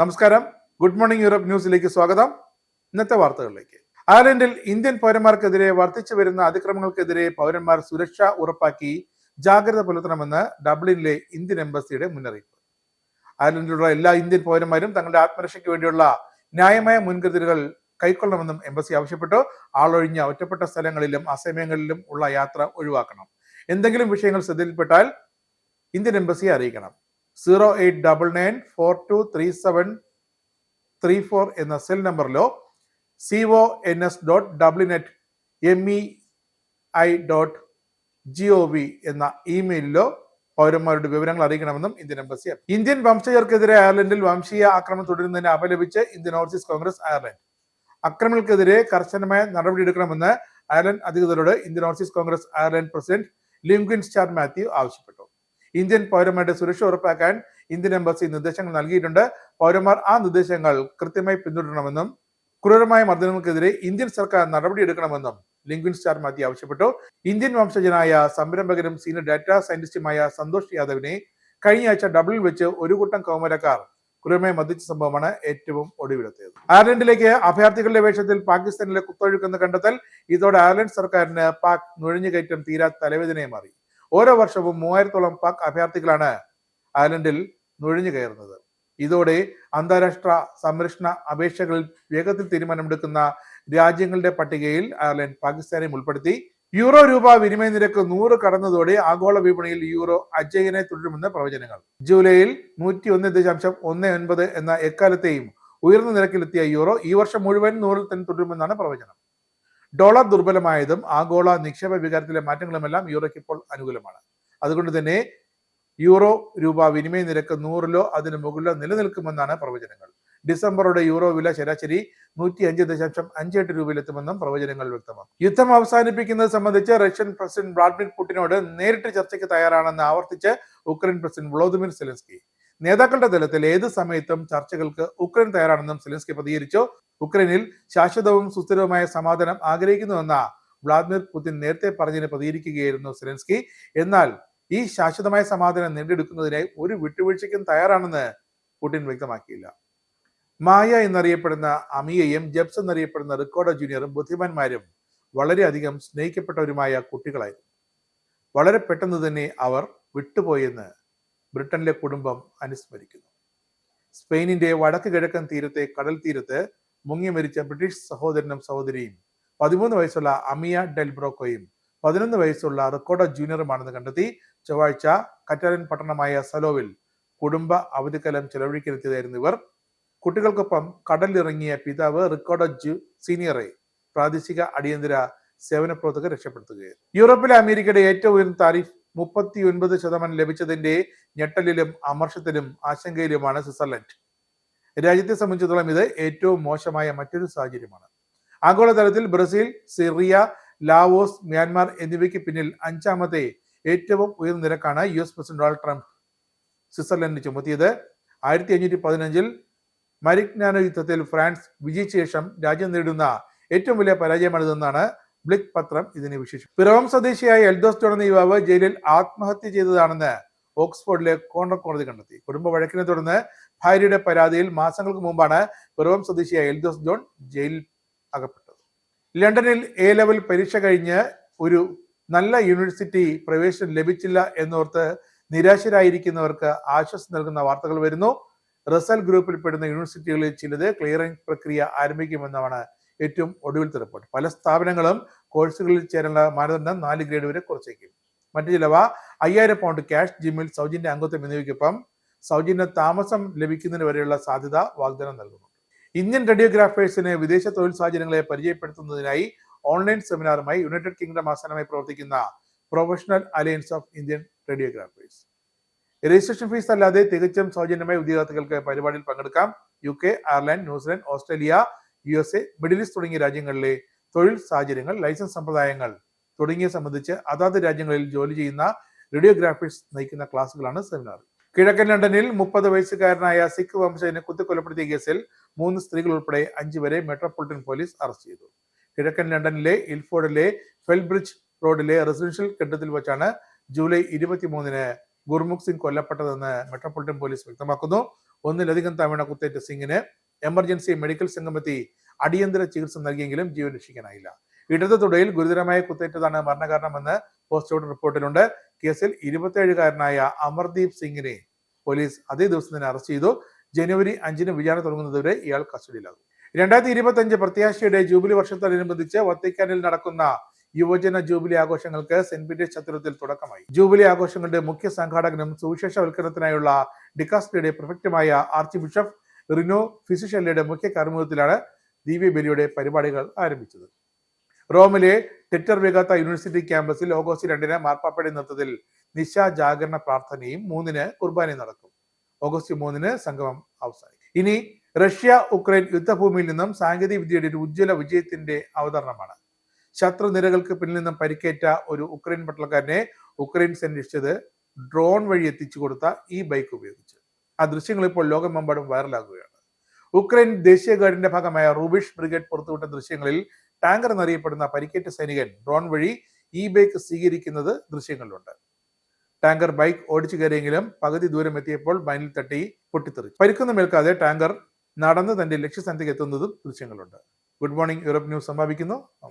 നമസ്കാരം. Good morning Europe ന്യൂസിലേക്ക് സ്വാഗതം. ഇന്നത്തെ വാർത്തകളിലേക്ക്. അയർലൻഡിൽ ഇന്ത്യൻ പൗരന്മാർക്കെതിരെ വർദ്ധിച്ചു വരുന്ന അതിക്രമങ്ങൾക്കെതിരെ പൗരന്മാർ സുരക്ഷ ഉറപ്പാക്കി ജാഗ്രത പുലർത്തണമെന്ന് ഡബ്ലിനിലെ ഇന്ത്യൻ എംബസിയുടെ മുന്നറിയിപ്പ്. അയർലൻഡിലുള്ള എല്ലാ ഇന്ത്യൻ പൗരന്മാരും തങ്ങളുടെ ആത്മരക്ഷയ്ക്ക് വേണ്ടിയുള്ള ന്യായമായ മുൻകരുതലുകൾ കൈക്കൊള്ളണമെന്നും എംബസി ആവശ്യപ്പെട്ടു. ആളൊഴിഞ്ഞ ഒറ്റപ്പെട്ട സ്ഥലങ്ങളിലും അസമയങ്ങളിലും ഉള്ള യാത്ര ഒഴിവാക്കണം. എന്തെങ്കിലും വിഷയങ്ങൾ ശ്രദ്ധയിൽപ്പെട്ടാൽ ഇന്ത്യൻ എംബസിയെ അറിയിക്കണം. 0899423734 എന്ന സെൽ നമ്പറിലോ cons.mei.gov എന്ന ഇമെയിലിലോ പൗരന്മാരുടെ വിവരങ്ങൾ അറിയിക്കണമെന്നും ഇന്ത്യൻ എംബസി. ഇന്ത്യൻ വംശജർക്കെതിരെ അയർലൻഡിൽ വംശീയ ആക്രമണം തുടരുന്നതിനെ അപലപിച്ച് ഇന്ത്യൻ ഓവർസീസ് കോൺഗ്രസ് അയർലൻഡ് അക്രമങ്ങൾക്കെതിരെ കർശനമായ നടപടിയെടുക്കണമെന്ന് അയർലൻഡ് അധികൃതരോട് Indian overseas Congress Ireland president Lingwin Star Mathew ആവശ്യപ്പെട്ടു. ഇന്ത്യൻ പൗരന്മാരുടെ സുരക്ഷ ഉറപ്പാക്കാൻ ഇന്ത്യൻ എംബസി നിർദ്ദേശങ്ങൾ നൽകിയിട്ടുണ്ട്. പൗരന്മാർ ആ നിർദ്ദേശങ്ങൾ കൃത്യമായി പിന്തുടരണമെന്നും ക്രൂരമായ മർദ്ദനങ്ങൾക്കെതിരെ ഇന്ത്യൻ സർക്കാർ നടപടിയെടുക്കണമെന്നും ലിംഗ്വിൻ സ്റ്റാർ മാത്യു ആവശ്യപ്പെട്ടു. ഇന്ത്യൻ വംശജനായ സംരംഭകരും സീനിയർ ഡാറ്റാ സയന്റിസ്റ്റുമായ സന്തോഷ് യാദവിനെ കഴിഞ്ഞ ആഴ്ച ഡബ്ലിനിൽ വെച്ച് ഒരു കൂട്ടം കൗമാരക്കാർ ക്രൂരമായി മർദ്ദിച്ച സംഭവമാണ് ഏറ്റവും ഒടുവിലത്തേത്. അയർലൻഡിലേക്ക് അഭയാർത്ഥികളുടെ വേഷത്തിൽ പാകിസ്ഥാനിലെ കുത്തൊഴുക്കെന്ന് കണ്ടെത്തൽ. ഇതോടെ അയർലൻഡ് സർക്കാരിന് പാക് നുഴഞ്ഞുകയറ്റം തീരാ തലവേദനയെ മാറി. ഓരോ വർഷവും 3000-ഓളം പാക് അഭയാർത്ഥികളാണ് അയർലൻഡിൽ നുഴഞ്ഞു കയറുന്നത്. ഇതോടെ അന്താരാഷ്ട്ര സംരക്ഷണ അപേക്ഷകളിൽ വേഗത്തിൽ തീരുമാനമെടുക്കുന്ന രാജ്യങ്ങളുടെ പട്ടികയിൽ അയർലൻഡ് പാകിസ്ഥാനെയും ഉൾപ്പെടുത്തി. യൂറോ രൂപ വിനിമയ നിരക്ക് 100 കടന്നതോടെ ആഗോള വിപണിയിൽ യൂറോ അജയ്യനെ തുടരുമെന്ന് പ്രവചനങ്ങൾ. ജൂലൈയിൽ 101.19 എന്ന എക്കാലത്തെയും ഉയർന്ന നിരക്കിലെത്തിയ യൂറോ ഈ വർഷം മുഴുവൻ 100 തന്നെ തുടരുമെന്നാണ് പ്രവചനം. ഡോളർ ദുർബലമായതും ആഗോള നിക്ഷേപ വികാരത്തിലെ മാറ്റങ്ങളുമെല്ലാം യൂറോയ്ക്ക് ഇപ്പോൾ അനുകൂലമാണ്. അതുകൊണ്ട് തന്നെ യൂറോ രൂപ വിനിമയ നിരക്ക് 100-ലോ അതിന് മുകളിലോ നിലനിൽക്കുമെന്നാണ് പ്രവചനങ്ങൾ. ഡിസംബറോടെ യൂറോ വില ശരാശരി 105.58 രൂപയിലെത്തുമെന്നും പ്രവചനങ്ങൾ വ്യക്തമാക്കും. യുദ്ധം അവസാനിപ്പിക്കുന്നത് സംബന്ധിച്ച് റഷ്യൻ പ്രസിഡന്റ് വ്ളാഡിമിർ പുടിനോട് നേരിട്ട് ചർച്ചയ്ക്ക് തയ്യാറാണെന്ന് ആവർത്തിച്ച് ഉക്രൈൻ പ്രസിഡന്റ് വൊളോദിമിർ സെലൻസ്കി. നേതാക്കളുടെ തലത്തിൽ ഏത് സമയത്തും ചർച്ചകൾക്ക് ഉക്രൈൻ തയ്യാറാണെന്നും സെലൻസ്കി പ്രതികരിച്ചു. ഉക്രൈനിൽ ശാശ്വതവും സുസ്ഥിരവുമായ സമാധാനം ആഗ്രഹിക്കുന്നുവെന്ന വ്ളാദിമിർ പുടിൻ നേരത്തെ പറഞ്ഞതിന് പ്രതികരിക്കുകയായിരുന്നു സെലൻസ്കി. എന്നാൽ ഈ ശാശ്വതമായ സമാധാനം നേടിയെടുക്കുന്നതിനായി ഒരു വിട്ടുവീഴ്ചയ്ക്കും തയ്യാറാണെന്ന് പുടിൻ വ്യക്തമാക്കിയില്ല. മായ എന്നറിയപ്പെടുന്ന അമിയയും ജബ്സ് എന്നറിയപ്പെടുന്ന റിക്കോർഡോ ജൂനിയറും ബുദ്ധിമാന്മാരും വളരെയധികം സ്നേഹിക്കപ്പെട്ടവരുമായ കുട്ടികളായിരുന്നു. വളരെ പെട്ടെന്ന് തന്നെ അവർ വിട്ടുപോയെന്ന് ബ്രിട്ടനിലെ കുടുംബം അനുസ്മരിക്കുന്നു. സ്പെയിനിന്റെ വടക്ക് കിഴക്കൻ തീരത്തെ കടൽ തീരത്ത് മുങ്ങി മരിച്ച ബ്രിട്ടീഷ് സഹോദരനും സഹോദരിയും 13 വയസ്സുള്ള അമിയ ഡെൽ ബ്രോക്കോയും 11 വയസ്സുള്ള റിക്കോർഡോ ജൂനിയറുമാണെന്ന് കണ്ടെത്തി. ചൊവ്വാഴ്ച കറ്റാലൻ പട്ടണമായ സലോവിൽ കുടുംബ അവധിക്കാലം ചെലവഴിക്കാനെത്തിയതായിരുന്നു ഇവർ. കുട്ടികൾക്കൊപ്പം കടലിലിറങ്ങിയ പിതാവ് റിക്കോർഡോ സീനിയറെ പ്രാദേശിക അടിയന്തര സേവന പ്രവർത്തകർ രക്ഷപ്പെടുത്തുകയായിരുന്നു. യൂറോപ്പിലെ അമേരിക്കയുടെ ഏറ്റവും ഉയർന്ന താരിഫ് 39% ലഭിച്ചതിന്റെ ഞെട്ടലിലും അമർഷത്തിലും ആശങ്കയിലുമാണ് സ്വിറ്റ്സർലൻഡ്. രാജ്യത്തെ സംബന്ധിച്ചിടത്തോളം ഇത് ഏറ്റവും മോശമായ മറ്റൊരു സാഹചര്യമാണ്. ആഗോളതലത്തിൽ ബ്രസീൽ, സിറിയ, ലാവോസ്, മ്യാൻമാർ എന്നിവയ്ക്ക് പിന്നിൽ 5ാമത്തെ ഏറ്റവും ഉയർന്ന നിരക്കാണ് US പ്രസിഡന്റ് ഡൊണാൾഡ് ട്രംപ് സ്വിറ്റ്സർലൻഡിന് ചുമത്തിയത്. 1515 മരിഗ്നാനോ യുദ്ധത്തിൽ ഫ്രാൻസ് വിജയിച്ച ശേഷം രാജ്യം നേടുന്ന ഏറ്റവും വലിയ പരാജയമാണിതെന്നാണ് ബ്ലിക് പത്രം ഇതിനെ വിശേഷിപ്പിച്ചു. പിറവം സ്വദേശിയായ എൽദോസ് ജോൺ എന്ന യുവാവ് ജയിലിൽ ആത്മഹത്യ ചെയ്തതാണെന്ന് ഓക്സ്ഫോർഡിലെ കോർണർ കോടതി കണ്ടെത്തി. കുടുംബ വഴക്കിനെ തുടർന്ന് ഭാര്യയുടെ പരാതിയിൽ മാസങ്ങൾക്ക് മുമ്പാണ് പിറവം സ്വദേശിയായ എൽദോസ് ജോൺ ജയിലിൽ അകപ്പെട്ടത്. ലണ്ടനിൽ A ലെവൽ പരീക്ഷ കഴിഞ്ഞ് ഒരു നല്ല യൂണിവേഴ്സിറ്റി പ്രവേശനം ലഭിച്ചില്ല എന്നോർത്ത് നിരാശരായിരിക്കുന്നവർക്ക് ആശ്വാസം നൽകുന്ന വാർത്തകൾ വരുന്നു. റസൽ ഗ്രൂപ്പിൽപ്പെടുന്ന യൂണിവേഴ്സിറ്റികളിൽ ചിലത് ക്ലിയറിംഗ് പ്രക്രിയ ആരംഭിക്കുമെന്നാണ് ഏറ്റവും ഒടുവിലത്തെ റിപ്പോർട്ട്. പല സ്ഥാപനങ്ങളും കോഴ്സുകളിൽ ചേരാനുള്ള മാനദണ്ഡം 4 ഗ്രേഡ് വരെ കുറച്ചേക്കും. മറ്റു ചിലവ 5000 പൗണ്ട് ക്യാഷ്, ജിമ്മിൽ സൗജന്യ അംഗത്വം എന്നിവയ്ക്കൊപ്പം സൗജന്യ താമസം ലഭിക്കുന്നതിന് വരെയുള്ള സാധ്യത വാഗ്ദാനം നൽകുന്നു. ഇന്ത്യൻ റേഡിയോഗ്രാഫേഴ്സിന് വിദേശ തൊഴിൽ സാഹചര്യങ്ങളെ പരിചയപ്പെടുത്തുന്നതിനായി ഓൺലൈൻ സെമിനാറുമായി യുണൈറ്റഡ് കിങ്ഡം ആസ്ഥാനമായി പ്രവർത്തിക്കുന്ന professional alliance of Indian radiographers. Registration fees അല്ലാതെ തികച്ചും സൗജന്യമായി ഉദ്യോഗാർത്ഥികൾക്ക് പരിപാടിയിൽ പങ്കെടുക്കാം. UK, Ireland, New Zealand, Australia, USA, middle east തുടങ്ങിയ രാജ്യങ്ങളിലെ തൊഴിൽ സാഹചര്യങ്ങൾ, ലൈസൻസ് സമ്പ്രദായങ്ങൾ തുടങ്ങിയ സംബന്ധിച്ച് അതാത് രാജ്യങ്ങളിൽ ജോലി ചെയ്യുന്ന റേഡിയോഗ്രാഫേഴ്സ് നയിക്കുന്ന ക്ലാസുകളാണ് സെമിനാർ. കിഴക്കൻ ലണ്ടനിൽ 30 വയസ്സുകാരനായ സിഖ് വംശജനെ കുത്തിക്കൊലപ്പെടുത്തിയ കേസിൽ 3 സ്ത്രീകൾ ഉൾപ്പെടെ 5 പേരെ മെട്രോപൊളിറ്റൻ പോലീസ് അറസ്റ്റ് ചെയ്തു. കിഴക്കൻ ലണ്ടനിലെ ഇൽഫോർഡിലെ ഫെൽബ്രിഡ്ജ് റോഡിലെ റെസിഡൻഷ്യൽ കെട്ടിടത്തിൽ വെച്ചാണ് ജൂലൈ 23-ന് ഗുർമുഖ് സിംഗ് കൊല്ലപ്പെട്ടതെന്ന് മെട്രോപൊളിറ്റൻ പോലീസ് വ്യക്തമാക്കുന്നു. ഒന്നിലധികം തവണ കുത്തേറ്റ സിംഗിന് എമർജൻസി മെഡിക്കൽ സംഘമെത്തി അടിയന്തര ചികിത്സ നൽകിയെങ്കിലും ജീവൻ രക്ഷിക്കാനായില്ല. ഇടത് തുടയിൽ ഗുരുതരമായ കുത്തേറ്റതാണ് മരണകാരണമെന്ന് പോസ്റ്റ്മോർട്ടം റിപ്പോർട്ടിലുണ്ട്. കേസിൽ 27-കാരനായ അമർദീപ് സിംഗിനെ പോലീസ് അതേ ദിവസം തന്നെ അറസ്റ്റ് ചെയ്തു. ജനുവരി 5 വിചാരണ തുടങ്ങുന്നതുവരെ ഇയാൾ കസ്റ്റഡിയിലാകും. 2025 പ്രത്യാശയുടെ ജൂബിലി വർഷത്തോടനുബന്ധിച്ച് വത്തിക്കാനിൽ നടക്കുന്ന യുവജന ജൂബിലി ആഘോഷങ്ങൾക്ക് സെന്റ് പീറ്റേഴ്സ് ചത്തുരത്തിൽ തുടക്കമായി. ജൂബിലി ആഘോഷങ്ങളുടെ മുഖ്യ സംഘാടകനും സുവിശേഷവൽക്കരണത്തിനായുള്ള ഡിക്കാസ്ട്രിയുടെ പ്രഫക്റ്റുമായ ആർച്ച് ബിഷപ്പ് റിനോ ഫിസിഷെല്ലയുടെ മുഖ്യ കാർമ്മികത്വത്തിലാണ് ദിവ്യബലിയുടെ പരിപാടികൾ ആരംഭിച്ചത്. റോമിലെ ടെറ്റർ വെഗാത്ത യൂണിവേഴ്സിറ്റി ക്യാമ്പസിൽ ഓഗസ്റ്റ് 2 മാർപ്പാപ്പയുടെ നേതൃത്വത്തിൽ നിശാ ജാഗരണ പ്രാർത്ഥനയും 3 കുർബാനയും നടക്കും. ഓഗസ്റ്റ് 3 സംഗമം അവസാനിക്കും. ഇനി റഷ്യ ഉക്രൈൻ യുദ്ധഭൂമിയിൽ നിന്നും സാങ്കേതിക വിദ്യയുടെ ഒരു ഉജ്ജ്വല വിജയത്തിന്റെ അവതരണമാണ്. ശത്രുനിരകൾക്ക് പിന്നിൽ നിന്നും പരിക്കേറ്റ ഒരു ഉക്രൈൻ പട്ടാളക്കാരനെ ഉക്രൈൻ സംരക്ഷിച്ചത് ഡ്രോൺ വഴി എത്തിച്ചു കൊടുത്ത ഈ ബൈക്ക് ഉപയോഗിച്ച്. ആ ദൃശ്യങ്ങൾ ഇപ്പോൾ ലോകമെമ്പാടും വൈറലാകുകയാണ്. ഉക്രൈൻ ദേശീയ ഗാർഡിന്റെ ഭാഗമായ റൂബിഷ് ബ്രിഗേഡ് പുറത്തുവിട്ട ദൃശ്യങ്ങളിൽ ടാങ്കർ എന്നറിയപ്പെടുന്ന പരിക്കേറ്റ സൈനികൻ ഡ്രോൺ വഴി ഈ ബൈക്ക് സ്വീകരിക്കുന്നത് ദൃശ്യങ്ങളിലുണ്ട്. ടാങ്കർ ബൈക്ക് ഓടിച്ചു കയറിയെങ്കിലും പകുതി ദൂരം എത്തിയപ്പോൾ മൈനിൽ തട്ടി പൊട്ടിത്തെറിച്ചു. പരിക്കൊന്നും ഏൽക്കാതെ ടാങ്കർ നടന്ന് തന്റെ ലക്ഷ്യസ്ഥാനത്തേക്ക് എത്തുന്നതും ദൃശ്യങ്ങളുണ്ട്. ഗുഡ് മോർണിംഗ് യൂറോപ്പ് ന്യൂസ് സമാപിക്കുന്നു.